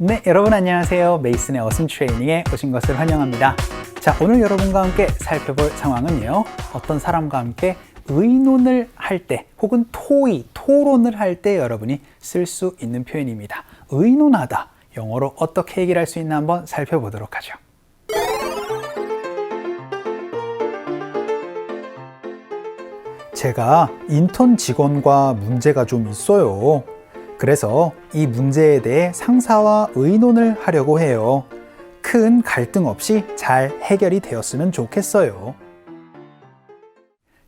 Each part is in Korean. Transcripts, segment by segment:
네, 여러분 안녕하세요. 메이슨의 어순 트레이닝에 오신 것을 환영합니다. 자, 오늘 여러분과 함께 살펴볼 상황은요. 어떤 사람과 함께 의논을 할 때 혹은 토론을 할 때 여러분이 쓸 수 있는 표현입니다. 의논하다, 영어로 어떻게 얘기를 할 수 있나 한번 살펴보도록 하죠. 제가 인턴 직원과 문제가 좀 있어요. 그래서 이 문제에 대해 상사와 의논을 하려고 해요. 큰 갈등 없이 잘 해결이 되었으면 좋겠어요.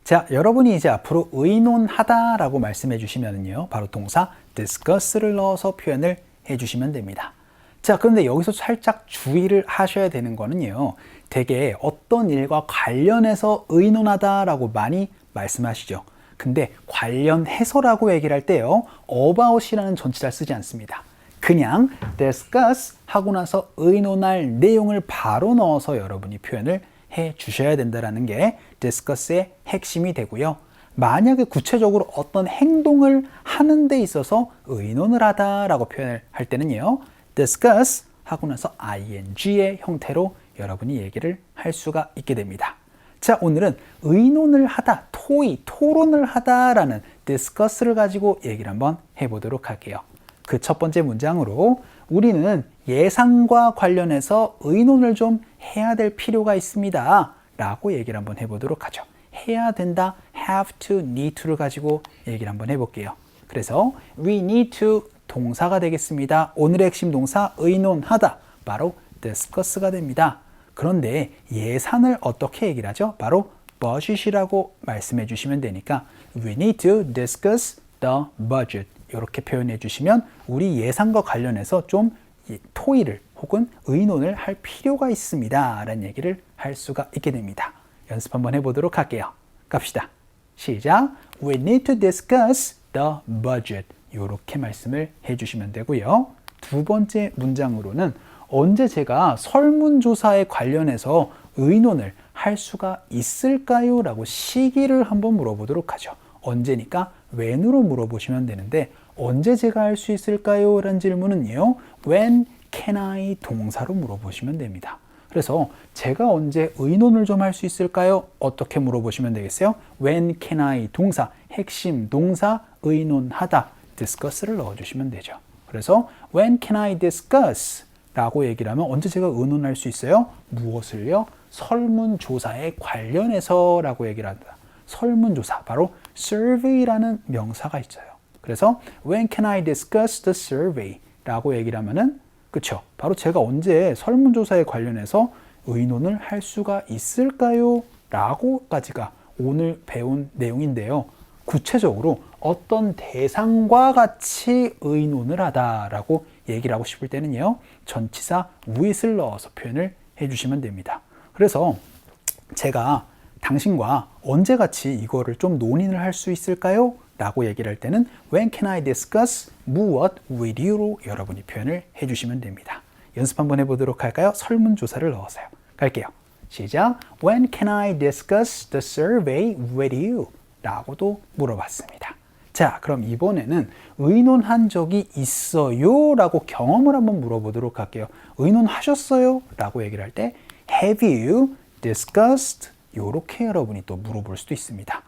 자, 여러분이 이제 앞으로 의논하다 라고 말씀해 주시면요, 바로 동사 discuss를 넣어서 표현을 해 주시면 됩니다. 자, 그런데 여기서 살짝 주의를 하셔야 되는 거는요, 되게 어떤 일과 관련해서 의논하다 라고 많이 말씀하시죠. 근데 관련해서라고 얘기를 할 때요, about이라는 전치사를 쓰지 않습니다. 그냥 discuss 하고 나서 의논할 내용을 바로 넣어서 여러분이 표현을 해 주셔야 된다는 게 discuss의 핵심이 되고요. 만약에 구체적으로 어떤 행동을 하는 데 있어서 의논을 하다라고 표현을 할 때는요, discuss 하고 나서 ing의 형태로 여러분이 얘기를 할 수가 있게 됩니다. 자, 오늘은 의논을 하다, 토론을 하다라는 discuss를 가지고 얘기를 한번 해보도록 할게요. 그 첫 번째 문장으로 우리는 예상과 관련해서 의논을 좀 해야 될 필요가 있습니다 라고 얘기를 한번 해보도록 하죠. 해야 된다, have to, need to를 가지고 얘기를 한번 해볼게요. 그래서 we need to 동사가 되겠습니다. 오늘의 핵심 동사 의논하다, 바로 discuss가 됩니다. 그런데 예산을 어떻게 얘기를 하죠? 바로 budget이라고 말씀해 주시면 되니까 we need to discuss the budget 이렇게 표현해 주시면 우리 예산과 관련해서 좀 토의를 혹은 의논을 할 필요가 있습니다 라는 얘기를 할 수가 있게 됩니다. 연습 한번 해보도록 할게요. 갑시다. 시작. We need to discuss the budget 이렇게 말씀을 해주시면 되고요. 두 번째 문장으로는 언제 제가 설문조사에 관련해서 의논을 할 수가 있을까요? 라고 시기를 한번 물어보도록 하죠. 언제니까 when으로 물어보시면 되는데 언제 제가 할 수 있을까요? 라는 질문은요, when can I 동사로 물어보시면 됩니다. 그래서 제가 언제 의논을 좀 할 수 있을까요? 어떻게 물어보시면 되겠어요? when can I 동사, 핵심 동사 의논하다, discuss를 넣어주시면 되죠. 그래서 when can I discuss 라고 얘기를 하면 언제 제가 의논할 수 있어요? 무엇을요? 설문조사에 관련해서 라고 얘기를 한다. 설문조사, 바로 survey라는 명사가 있어요. 그래서 when can I discuss the survey 라고 얘기를 하면은, 그쵸, 바로 제가 언제 설문조사에 관련해서 의논을 할 수가 있을까요? 라고까지가 오늘 배운 내용인데요. 구체적으로 어떤 대상과 같이 의논을 하다라고 얘기를 하고 싶을 때는요, 전치사 with을 넣어서 표현을 해주시면 됩니다. 그래서 제가 당신과 언제 같이 이거를 좀 논의를 할 수 있을까요? 라고 얘기를 할 때는 when can I discuss 무엇 with you로 여러분이 표현을 해주시면 됩니다. 연습 한번 해보도록 할까요? 설문조사를 넣어서요. 갈게요. 시작. When can I discuss the survey with you? 라고도 물어봤습니다. 자, 그럼 이번에는 의논한 적이 있어요? 라고 경험을 한번 물어보도록 할게요. 의논하셨어요? 라고 얘기를 할 때 have you discussed? 이렇게 여러분이 또 물어볼 수도 있습니다.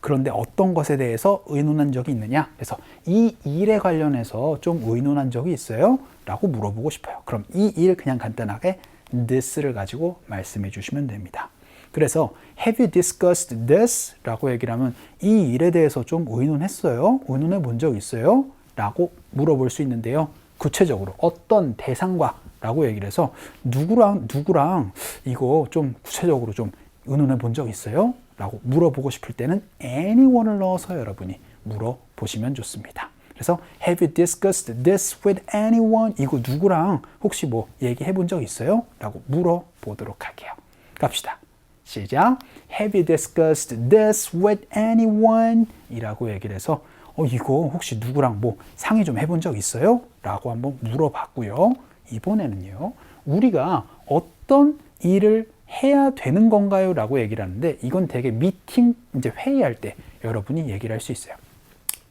그런데 어떤 것에 대해서 의논한 적이 있느냐? 그래서 이 일에 관련해서 좀 의논한 적이 있어요? 라고 물어보고 싶어요. 그럼 이 일 그냥 간단하게 this를 가지고 말씀해 주시면 됩니다. 그래서 have you discussed this? 라고 얘기를 하면 이 일에 대해서 좀 의논했어요? 의논해 본 적 있어요? 라고 물어볼 수 있는데요. 구체적으로 어떤 대상과 라고 얘기를 해서 누구랑 이거 좀 구체적으로 좀 의논해 본 적 있어요? 라고 물어보고 싶을 때는 anyone을 넣어서 여러분이 물어보시면 좋습니다. 그래서 have you discussed this with anyone? 이거 누구랑 혹시 뭐 얘기해 본 적 있어요? 라고 물어보도록 할게요. 갑시다. 시작. Have you discussed this with anyone? 이라고 얘기를 해서 이거 혹시 누구랑 뭐 상의 좀 해본 적 있어요? 라고 한번 물어봤고요. 이번에는요, 우리가 어떤 일을 해야 되는 건가요? 라고 얘기를 하는데 이건 되게 미팅, 이제 회의할 때 여러분이 얘기를 할 수 있어요.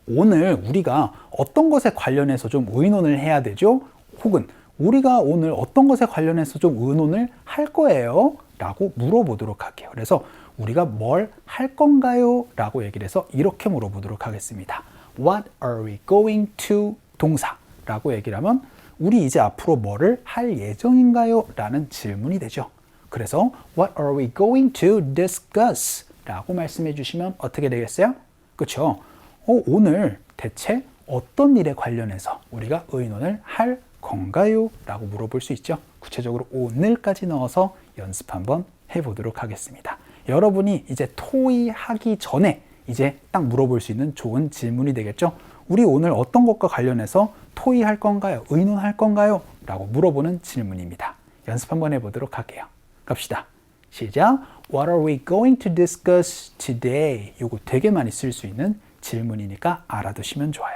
오늘 우리가 어떤 것에 관련해서 좀 의논을 해야 되죠? 혹은 우리가 오늘 어떤 것에 관련해서 좀 의논을 할 거예요? 라고 물어보도록 할게요. 그래서 우리가 뭘 할 건가요? 라고 얘기를 해서 이렇게 물어보도록 하겠습니다. What are we going to? 동사라고 얘기를 하면 우리 이제 앞으로 뭐를 할 예정인가요? 라는 질문이 되죠. 그래서 What are we going to discuss? 라고 말씀해 주시면 어떻게 되겠어요? 그렇죠? 오늘 대체 어떤 일에 관련해서 우리가 의논을 할 건가요? 라고 물어볼 수 있죠. 구체적으로 오늘까지 넣어서 연습 한번 해보도록 하겠습니다. 여러분이 이제 토의하기 전에 이제 딱 물어볼 수 있는 좋은 질문이 되겠죠. 우리 오늘 어떤 것과 관련해서 토의할 건가요? 의논할 건가요? 라고 물어보는 질문입니다. 연습 한번 해보도록 할게요. 갑시다. 시작. What are we going to discuss today? 이거 되게 많이 쓸 수 있는 질문이니까 알아두시면 좋아요.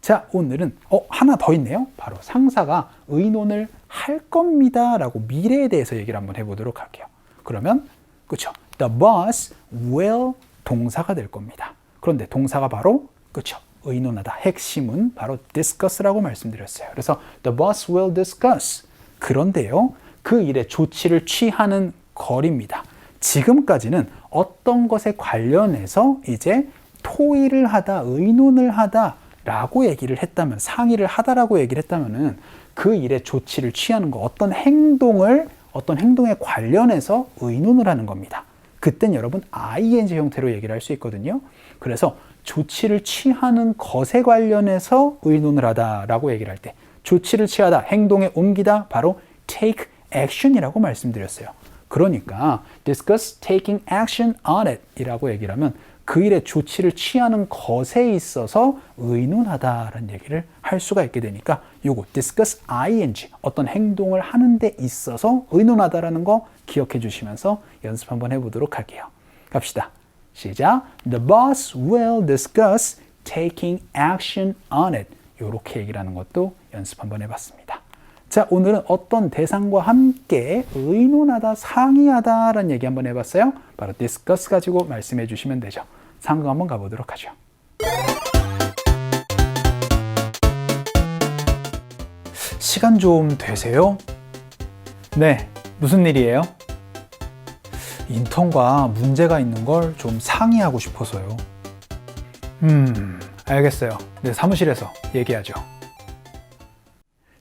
자, 오늘은 하나 더 있네요. 바로 상사가 의논을 할 겁니다 라고 미래에 대해서 얘기를 한번 해보도록 할게요. 그러면 그렇죠. The boss will 동사가 될 겁니다. 그런데 동사가 바로 그렇죠. 의논하다. 핵심은 바로 discuss라고 말씀드렸어요. 그래서 the boss will discuss. 그런데요. 그 일에 조치를 취하는 거리입니다. 지금까지는 어떤 것에 관련해서 이제 토의를 하다, 의논을 하다 라고 얘기를 했다면, 상의를 하다라고 얘기를 했다면은 그 일에 조치를 취하는 거, 어떤 행동에 관련해서 의논을 하는 겁니다. 그땐 여러분 ing 형태로 얘기를 할 수 있거든요. 그래서 조치를 취하는 것에 관련해서 의논을 하다라고 얘기를 할 때 조치를 취하다, 행동에 옮기다 바로 take action이라고 말씀드렸어요. 그러니까 discuss taking action on it 이라고 얘기를 하면 그 일에 조치를 취하는 것에 있어서 의논하다라는 얘기를 할 수가 있게 되니까 요거 discuss ing 어떤 행동을 하는 데 있어서 의논하다라는 거 기억해 주시면서 연습 한번 해보도록 할게요. 갑시다. 시작. The boss will discuss taking action on it. 요렇게 얘기를 하는 것도 연습 한번 해봤습니다. 자, 오늘은 어떤 대상과 함께 의논하다, 상의하다라는 얘기 한번 해봤어요. 바로 discuss 가지고 말씀해 주시면 되죠. 상금 한번 가보도록 하죠. 시간 좀 되세요? 네, 무슨 일이에요? 인턴과 문제가 있는 걸 좀 상의하고 싶어서요. 알겠어요. 네, 사무실에서 얘기하죠.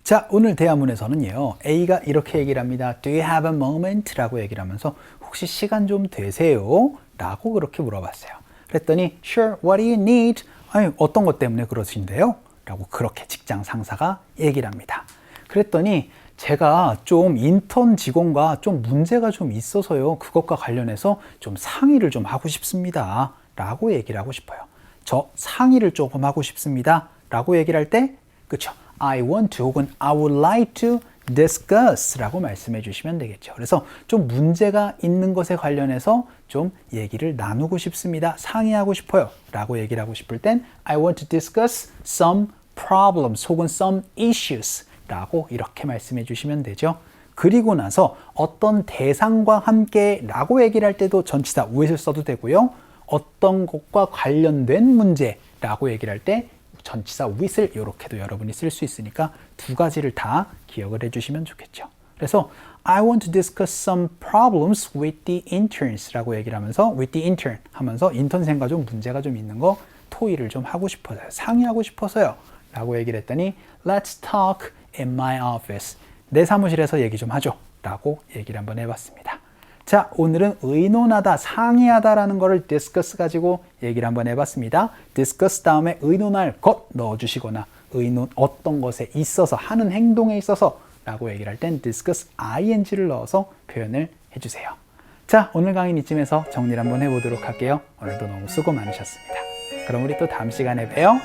자, 오늘 대화문에서는요, A가 이렇게 얘기를 합니다. Do you have a moment? 라고 얘기를 하면서 혹시 시간 좀 되세요? 라고 그렇게 물어봤어요. 그랬더니 Sure, what do you need? 아니, 어떤 것 때문에 그러신데요? 라고 그렇게 직장 상사가 얘기를 합니다. 그랬더니 제가 좀 인턴 직원과 좀 문제가 좀 있어서요. 그것과 관련해서 좀 상의를 좀 하고 싶습니다. 라고 얘기를 하고 싶어요. 저 상의를 조금 하고 싶습니다. 라고 얘기를 할 때, 그쵸? I want to 혹은 I would like to discuss 라고 말씀해 주시면 되겠죠. 그래서 좀 문제가 있는 것에 관련해서 좀 얘기를 나누고 싶습니다. 상의하고 싶어요. 라고 얘기를 하고 싶을 땐 I want to discuss some problems 혹은 some issues 라고 이렇게 말씀해 주시면 되죠. 그리고 나서 어떤 대상과 함께 라고 얘기를 할 때도 전치사 with을 써도 되고요. 어떤 것과 관련된 문제라고 얘기를 할 때 전치사 with을 이렇게도 여러분이 쓸 수 있으니까 두 가지를 다 기억을 해주시면 좋겠죠. 그래서 I want to discuss some problems with the interns 라고 얘기를 하면서 with the intern 하면서 인턴생과 좀 문제가 좀 있는 거 토의를 좀 하고 싶어서요. 상의하고 싶어서요. 라고 얘기를 했더니 Let's talk in my office. 내 사무실에서 얘기 좀 하죠. 라고 얘기를 한번 해봤습니다. 자, 오늘은 의논하다, 상의하다라는 거를 discuss 가지고 얘기를 한번 해봤습니다. discuss 다음에 의논할 것 넣어주시거나 의논 어떤 것에 있어서 하는 행동에 있어서 라고 얘기를 할 땐 discuss ing를 넣어서 표현을 해주세요. 자, 오늘 강의는 이쯤에서 정리를 한번 해보도록 할게요. 오늘도 너무 수고 많으셨습니다. 그럼 우리 또 다음 시간에 봬요.